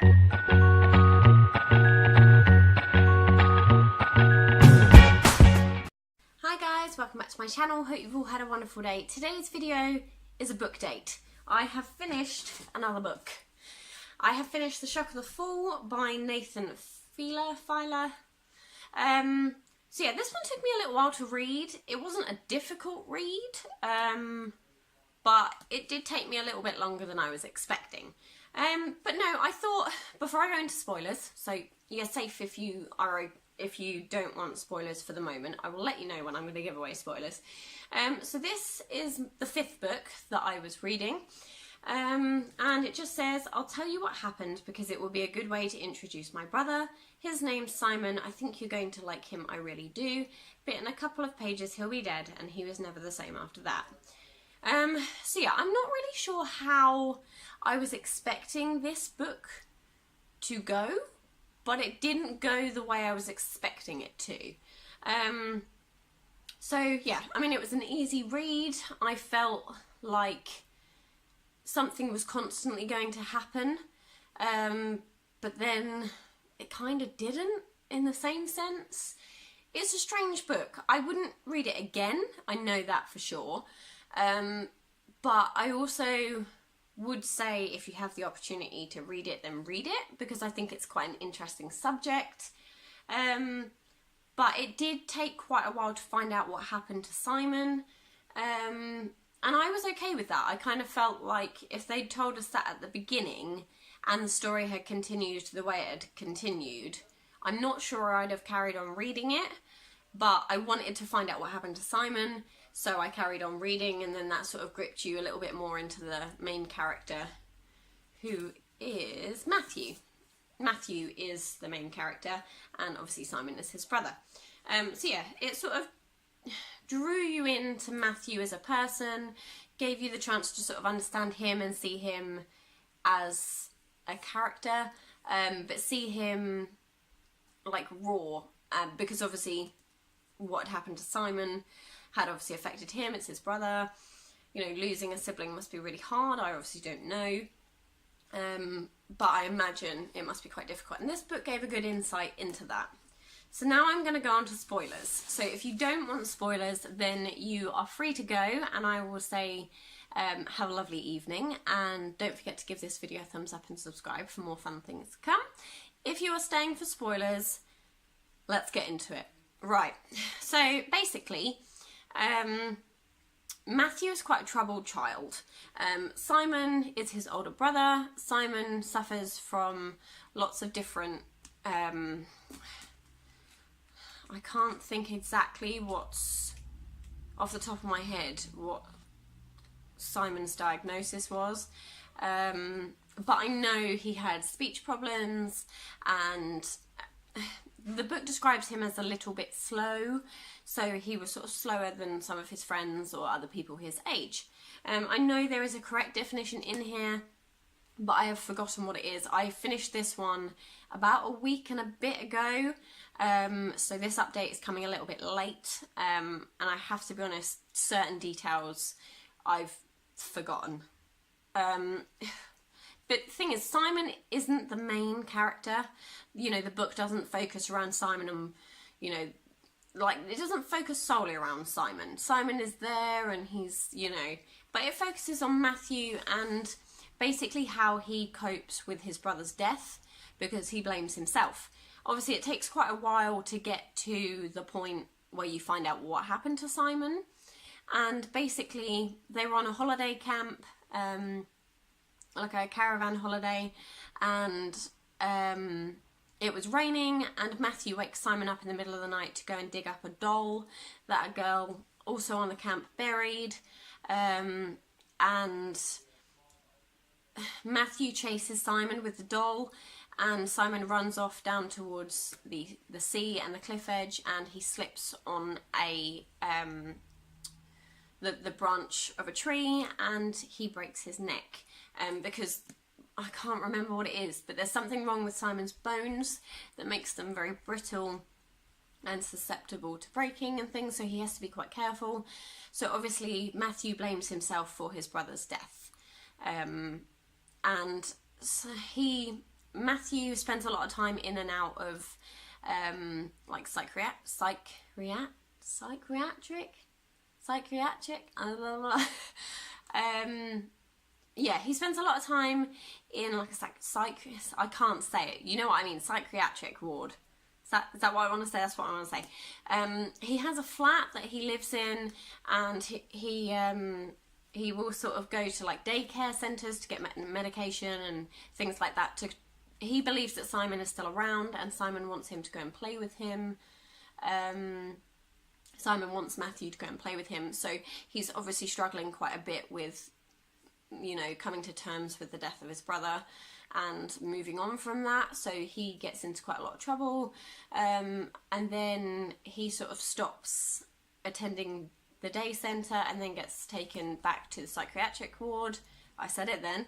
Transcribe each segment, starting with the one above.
Hi guys, welcome back to my channel. Hope you've all had a wonderful day. Today's video is a book date. I have finished another book. I have finished The Shock of the Fall by Nathan Filer. So yeah, this one took me a little while to read. It wasn't a difficult read, but it did take me a little bit longer than I was expecting. But no, I thought, before I go into spoilers, so you're safe if you don't want spoilers for the moment. I will let you know when I'm going to give away spoilers. So this is the 5th book that I was reading. And it just says, I'll tell you what happened because it will be a good way to introduce my brother. His name's Simon. I think you're going to like him. I really do. But in a couple of pages, he'll be dead, and he was never the same after that. So yeah, I'm not really sure how I was expecting this book to go, but it didn't go the way I was expecting it to. So yeah, I mean, it was an easy read. I felt like something was constantly going to happen, but then it kind of didn't in the same sense. It's a strange book. I wouldn't read it again, I know that for sure, but I also would say if you have the opportunity to read it, then read it, because I think it's quite an interesting subject. But it did take quite a while to find out what happened to Simon, and I was okay with that. I kind of felt like if they'd told us that at the beginning and the story had continued the way it had continued, I'm not sure I'd have carried on reading it, but I wanted to find out what happened to Simon, so I carried on reading, and then that sort of gripped you a little bit more into the main character, who is Matthew. Matthew is the main character, and obviously Simon is his brother. So yeah, it sort of drew you into Matthew as a person, gave you the chance to sort of understand him and see him as a character, but see him like raw, because obviously what happened to Simon had obviously affected him. It's his brother. You know, losing a sibling must be really hard. I obviously don't know, but I imagine it must be quite difficult, and this book gave a good insight into that. So now I'm going to go on to spoilers. So if you don't want spoilers, then you are free to go, and I will say have a lovely evening, and don't forget to give this video a thumbs up and subscribe for more fun things to come. If you are staying for spoilers, let's get into it. Right, so basically, Matthew is quite a troubled child. Simon is his older brother. Simon suffers from lots of different... I can't think exactly what's off the top of my head what Simon's diagnosis was, but I know he had speech problems, and the book describes him as a little bit slow, so he was sort of slower than some of his friends or other people his age. I know there is a correct definition in here, but I have forgotten what it is. I finished this one about a week and a bit ago, so this update is coming a little bit late, and I have to be honest, certain details I've forgotten. But the thing is, Simon isn't the main character. You know, the book doesn't focus around Simon and, you know, like, it doesn't focus solely around Simon. Simon is there and he's, you know, but it focuses on Matthew and basically how he copes with his brother's death, because he blames himself. Obviously, it takes quite a while to get to the point where you find out what happened to Simon. And basically, they were on a holiday camp, like a caravan holiday, and it was raining, and Matthew wakes Simon up in the middle of the night to go and dig up a doll that a girl also on the camp buried, and Matthew chases Simon with the doll, and Simon runs off down towards the sea and the cliff edge, and he slips on a the branch of a tree, and he breaks his neck, because I can't remember what it is, but there's something wrong with Simon's bones that makes them very brittle and susceptible to breaking and things, so he has to be quite careful. So obviously Matthew blames himself for his brother's death, and so he Matthew spends a lot of time in and out of like psychiatric, blah, blah, blah. Yeah, he spends a lot of time in like a I can't say it, you know what I mean, psychiatric ward. Is that what I want to say? That's what I want to say. He has a flat that he lives in, and he will sort of go to like daycare centres to get medication and things like that. He believes that Simon is still around, and Simon wants him to go and play with him. Simon wants Matthew to go and play with him, so he's obviously struggling quite a bit with, you know, coming to terms with the death of his brother and moving on from that. So he gets into quite a lot of trouble, and then he sort of stops attending the day centre and then gets taken back to the psychiatric ward. I said it then.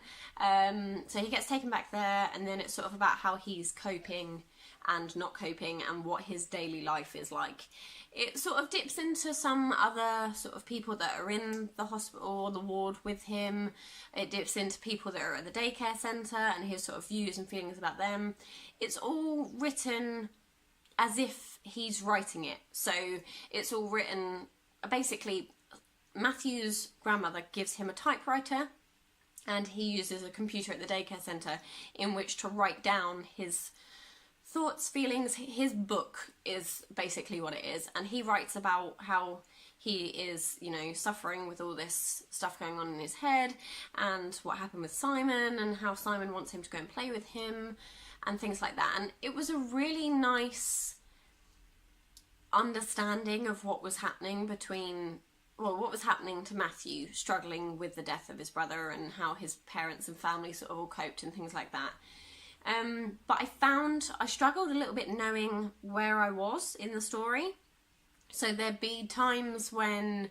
So he gets taken back there, and then it's sort of about how he's coping and not coping and what his daily life is like. It sort of dips into some other sort of people that are in the hospital or the ward with him. It dips into people that are at the daycare centre and his sort of views and feelings about them. It's all written as if he's writing it. So it's all written, basically, Matthew's grandmother gives him a typewriter, and he uses a computer at the daycare centre in which to write down his thoughts, feelings. His book is basically what it is, and he writes about how he is, you know, suffering with all this stuff going on in his head, and what happened with Simon, and how Simon wants him to go and play with him, and things like that. And it was a really nice understanding of what was happening what was happening to Matthew, struggling with the death of his brother, and how his parents and family sort of all coped and things like that. But I struggled a little bit knowing where I was in the story. So there'd be times when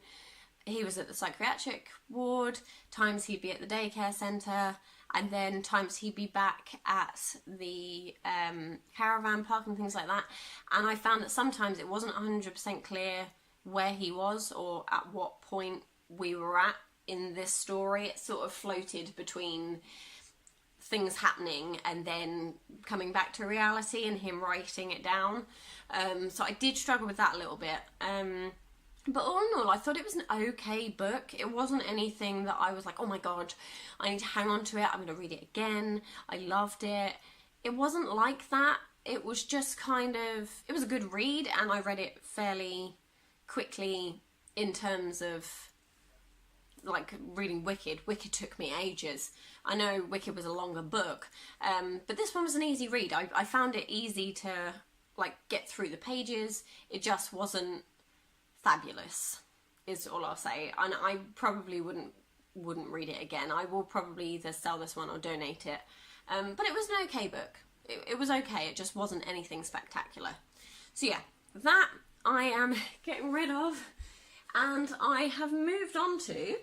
he was at the psychiatric ward, times he'd be at the daycare centre, and then times he'd be back at the caravan park and things like that. And I found that sometimes it wasn't 100% clear where he was or at what point we were at in this story. It sort of floated between things happening and then coming back to reality and him writing it down. So I did struggle with that a little bit. But all in all, I thought it was an okay book. It wasn't anything that I was like, oh my god, I need to hang on to it, I'm going to read it again. I loved it. It wasn't like that. It was just kind of, it was a good read, and I read it fairly quickly in terms of like reading Wicked. Wicked took me ages. I know Wicked was a longer book, but this one was an easy read. I found it easy to like get through the pages. It just wasn't fabulous, is all I'll say. And I probably wouldn't read it again. I will probably either sell this one or donate it. But it was an okay book. It was okay. It just wasn't anything spectacular. So yeah, that I am getting rid of, and I have moved on to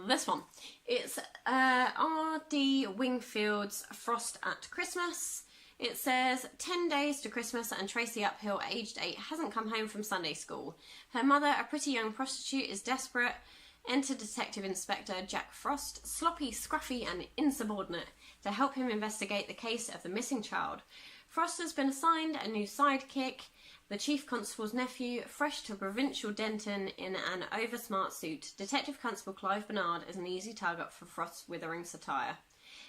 this one. It's R.D. Wingfield's Frost at Christmas. It says, 10 days to Christmas and Tracy Uphill, aged 8, hasn't come home from Sunday school. Her mother, a pretty young prostitute, is desperate. Enter Detective Inspector Jack Frost, sloppy, scruffy and insubordinate, to help him investigate the case of the missing child. Frost has been assigned a new sidekick, the Chief Constable's nephew, fresh to provincial Denton in an over-smart suit. Detective Constable Clive Bernard is an easy target for Frost's withering satire.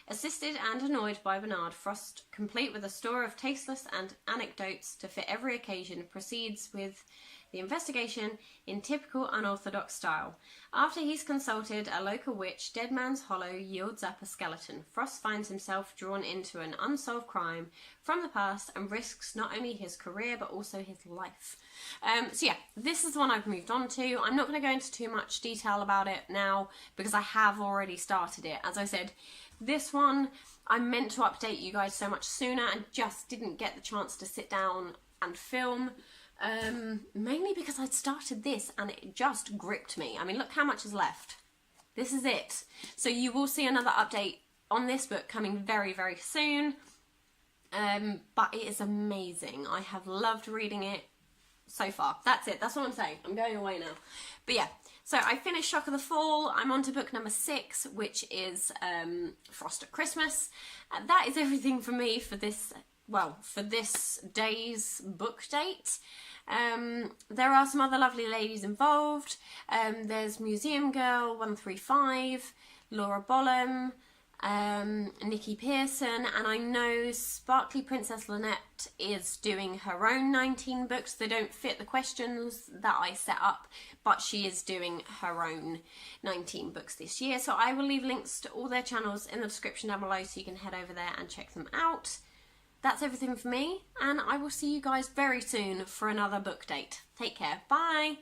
Assisted and annoyed by Bernard, Frost, complete with a store of tasteless and anecdotes to fit every occasion, proceeds with the investigation in typical unorthodox style. After he's consulted a local witch, Dead Man's Hollow yields up a skeleton. Frost finds himself drawn into an unsolved crime from the past and risks not only his career but also his life. So yeah, this is the one I've moved on to. I'm not going to go into too much detail about it now because I have already started it. As I said, this one I meant to update you guys so much sooner and just didn't get the chance to sit down and film. Mainly because I'd started this and it just gripped me. I mean, look how much is left. This is it. So you will see another update on this book coming very, very soon. But it is amazing. I have loved reading it so far. That's it. That's what I'm saying. I'm going away now. But yeah, So I finished Shock of the Fall. I'm on to book number 6, which is Frost at Christmas. That is everything for me for this, well, for this day's book date. There are some other lovely ladies involved. There's Museum Girl 135, Laura Bolham, Nicke Pearson, and I know Sparkly Princess Lynnette is doing her own 19 books. They don't fit the questions that I set up, but she is doing her own 19 books this year. So I will leave links to all their channels in the description down below so you can head over there and check them out. That's everything for me, and I will see you guys very soon for another book date. Take care. Bye!